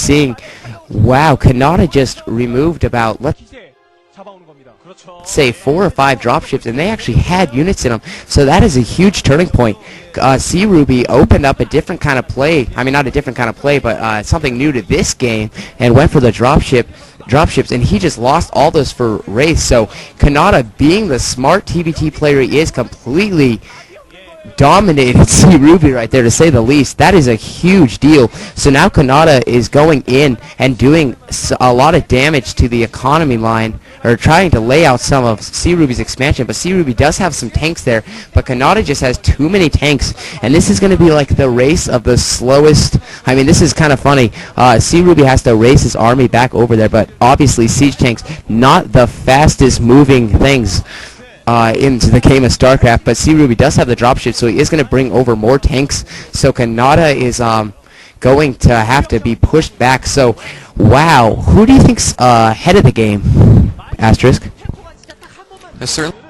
seeing, wow, Canata just removed about, let's say 4 or 5 dropships, and they actually had units in them. So that is a huge turning point. Sea.Ruby opened up a different kind of play. I mean, not a different kind of play, but something new to this game, and went for the dropships, and he just lost all those for Wraith. So Canata, being the smart TBT player he is, completely dominated Sea.Ruby right there, to say the least. That is a huge deal. So now Canata is going in and doing a lot of damage to the economy line, or trying to lay out some of Sea.Ruby's expansion. But Sea.Ruby does have some tanks there, but Canata just has too many tanks, and this is going to be like the race of the slowest. I mean, this is kind of funny. Sea.Ruby has to race his army back over there, but obviously siege tanks, not the fastest moving things into the game of StarCraft, but Sea.Ruby does have the dropship, so he is going to bring over more tanks. So Canata is going to have to be pushed back. So, wow, who do you think's ahead of the game? Asterisk. I certainly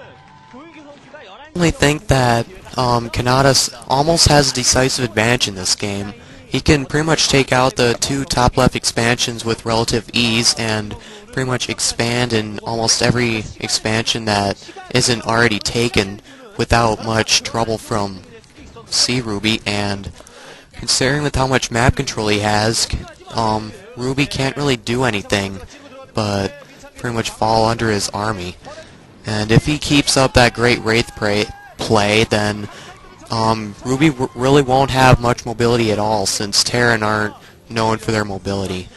think that Canata almost has a decisive advantage in this game. He can pretty much take out the 2 top left expansions with relative ease, and pretty much expand in almost every expansion that isn't already taken without much trouble from Sea.Ruby. And considering with how much map control he has, Ruby can't really do anything but pretty much fall under his army. And if he keeps up that great Wraith play, then Ruby really won't have much mobility at all, since Terran aren't known for their mobility.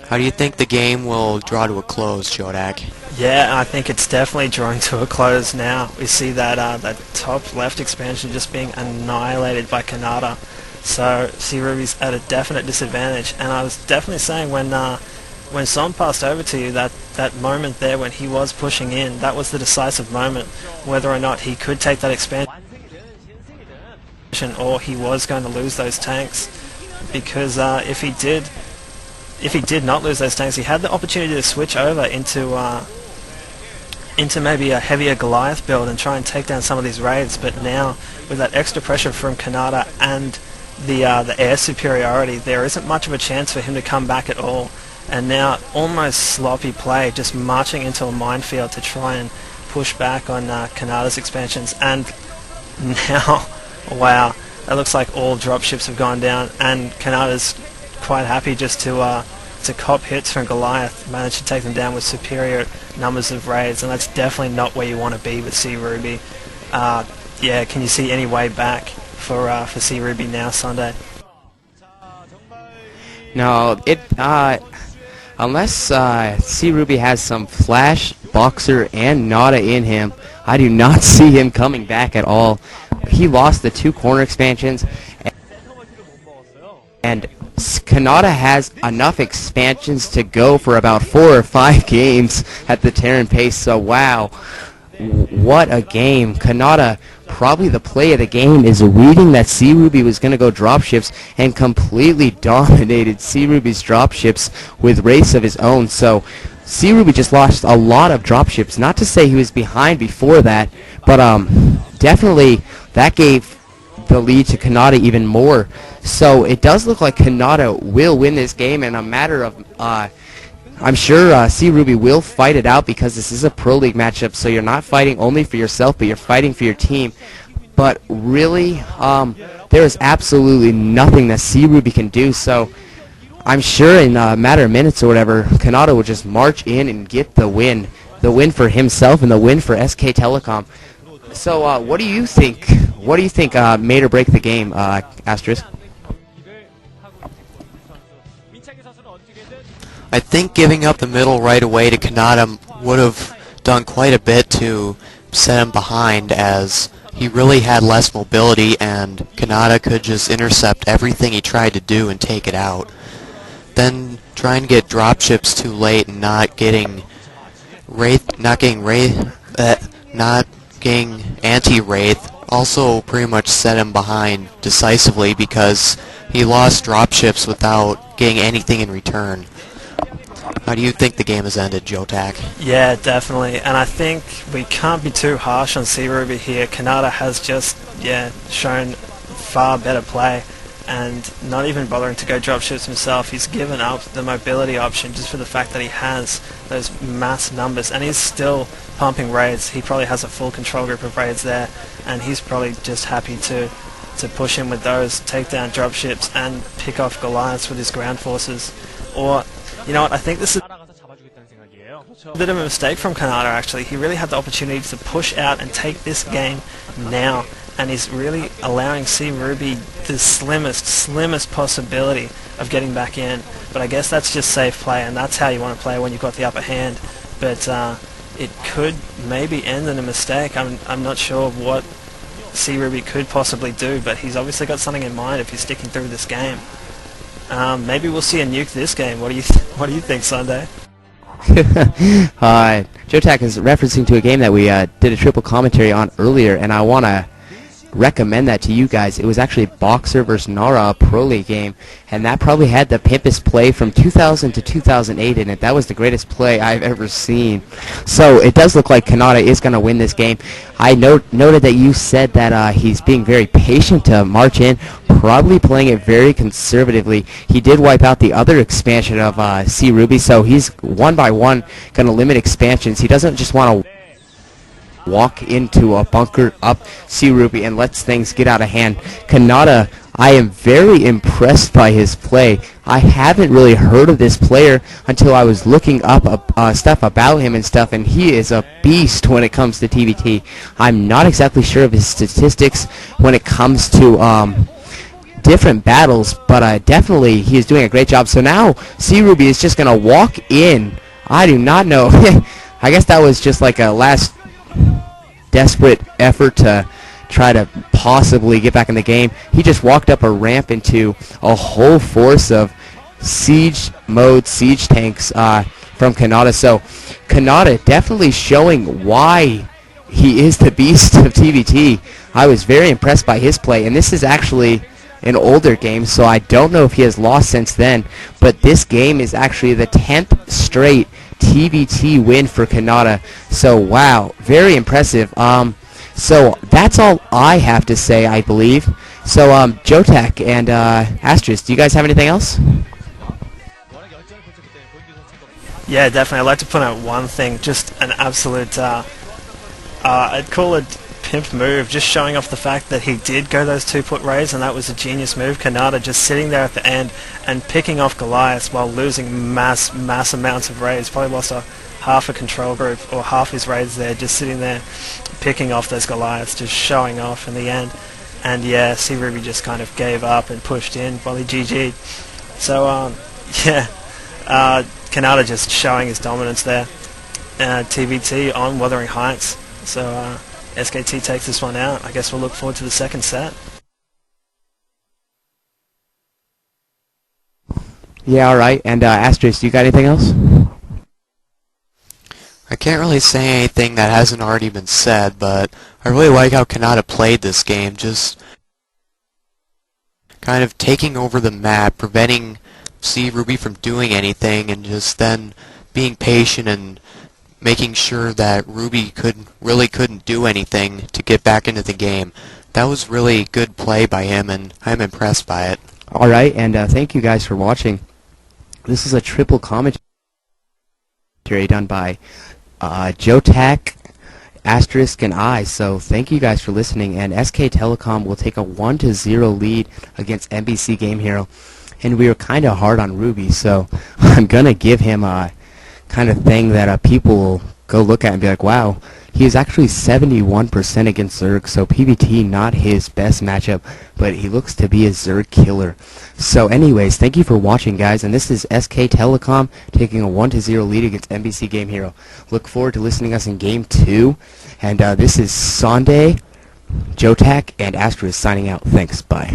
How do you think the game will draw to a close, Jodak? Yeah, I think it's definitely drawing to a close now. We see that that top left expansion just being annihilated by Canata. So Sea.Ruby's at a definite disadvantage. And I was definitely saying when Som passed over to you, that moment there when he was pushing in, that was the decisive moment, whether or not he could take that expansion or he was going to lose those tanks. Because if he did not lose those tanks, he had the opportunity to switch over into maybe a heavier Goliath build and try and take down some of these raids. But now, with that extra pressure from Canata and the air superiority, there isn't much of a chance for him to come back at all. And now, almost sloppy play, just marching into a minefield to try and push back on Canata's expansions. And now, wow, it looks like all dropships have gone down, and Canata's quite happy just to cop hits from Goliath, manage to take them down with superior numbers of raids, and that's definitely not where you want to be with Sea.Ruby. Yeah, can you see any way back for Sea.Ruby now, Sunday? No, unless Sea.Ruby has some Flash, Boxer, and Nada in him, I do not see him coming back at all. He lost the 2 corner expansions, and Canata has enough expansions to go for about 4 or 5 games at the Terran pace. So wow, what a game. Canata, probably the play of the game, is reading that Sea.Ruby was going to go dropships and completely dominated Sea.Ruby's dropships with Wraiths of his own. So Sea.Ruby just lost a lot of dropships. Not to say he was behind before that, but definitely that gave the lead to Canata even more. So it does look like Canata will win this game in a matter of, I'm sure Sea.Ruby will fight it out, because this is a Pro League matchup, so you're not fighting only for yourself, but you're fighting for your team. But really, there is absolutely nothing that Sea.Ruby can do, so I'm sure in a matter of minutes or whatever, Canata will just march in and get the win for himself and the win for SK Telecom. So what do you think? What do you think made or break the game, Asterisk? I think giving up the middle right away to Canata would have done quite a bit to set him behind, as he really had less mobility, and Canata could just intercept everything he tried to do and take it out. Then trying to get dropships too late and not getting anti-Wraith also pretty much set him behind decisively, because he lost dropships without getting anything in return. How do you think the game has ended, Jotak? Yeah, definitely. And I think we can't be too harsh on Sea.Ruby here. Canata has just, shown far better play. and not even bothering to go drop ships himself. He's given up the mobility option just for the fact that he has those mass numbers, and he's still pumping raids. He probably has a full control group of raids there, and he's probably just happy to push in with those, take down drop ships, and pick off Goliaths with his ground forces. Or, you know what, I think this is a bit of a mistake from Canata actually. He really had the opportunity to push out and take this game now, and he's really allowing Sea.Ruby the slimmest possibility of getting back in. But I guess that's just safe play, and that's how you want to play when you've got the upper hand. But it could maybe end in a mistake. I'm not sure what Sea.Ruby could possibly do, but he's obviously got something in mind if he's sticking through this game. Maybe we'll see a nuke this game. What do you think, Sunday? Jotak is referencing to a game that we did a triple commentary on earlier, and I want to recommend that to you guys. It was actually Boxer vs. Nara, a ProLeague game, and that probably had the pimpest play from 2000 to 2008 in it. That was the greatest play I've ever seen. So it does look like Canata is going to win this game. I noted that you said that he's being very patient to march in, probably playing it very conservatively. He did wipe out the other expansion of Sea.Ruby, so he's one by one going to limit expansions. He doesn't just want to walk into a bunker up Sea.Ruby and lets things get out of hand. Canata, I am very impressed by his play. I haven't really heard of this player until I was looking up stuff about him and stuff, and he is a beast when it comes to TVT. I'm not exactly sure of his statistics when it comes to different battles, but definitely he is doing a great job. So now Sea.Ruby is just going to walk in. I do not know. I guess that was just like a last desperate effort to try to possibly get back in the game. He just walked up a ramp into a whole force of siege mode siege tanks from Canata. So Canata definitely showing why he is the beast of TVT. I was very impressed by his play, and this is actually an older game, so I don't know if he has lost since then, but this game is actually the 10th straight TVT win for Canata. So wow, very impressive. So that's all I have to say, I believe. So Jotak and Astris, do you guys have anything else? Yeah, definitely. I'd like to point out one thing, just an absolute, I'd call it pimped move, just showing off the fact that he did go those 2-put raids, and that was a genius move. Canata just sitting there at the end and picking off Goliaths while losing mass amounts of raids. Probably lost half a control group or half his raids there, just sitting there picking off those Goliaths, just showing off in the end. And yeah, Sea.Ruby just kind of gave up and pushed in while he GG'd. So yeah, Canata just showing his dominance there. TVT on Wuthering Heights. So SKT takes this one out. I guess we'll look forward to the second set. Yeah, alright. And Astris, you got anything else? I can't really say anything that hasn't already been said, but I really like how Canata played this game, just kind of taking over the map, preventing Sea.Ruby from doing anything, and just then being patient and making sure that Ruby really couldn't do anything to get back into the game. That was really good play by him, and I'm impressed by it. Alright, and thank you guys for watching. This is a triple commentary done by Jotak, Asterisk, and I. So thank you guys for listening, and SK Telecom will take a 1-0 lead against MBC Game Hero. And we were kind of hard on Ruby, so I'm going to give him a kind of thing that people will go look at and be like, wow, he is actually 71% against Zerg, so PvT not his best matchup, but he looks to be a Zerg killer. So anyways, thank you for watching, guys, and this is SK Telecom taking a 1-0 lead against MBC Game Hero. Look forward to listening to us in Game 2, and this is Sunday, Jotak, and Astros signing out. Thanks, bye.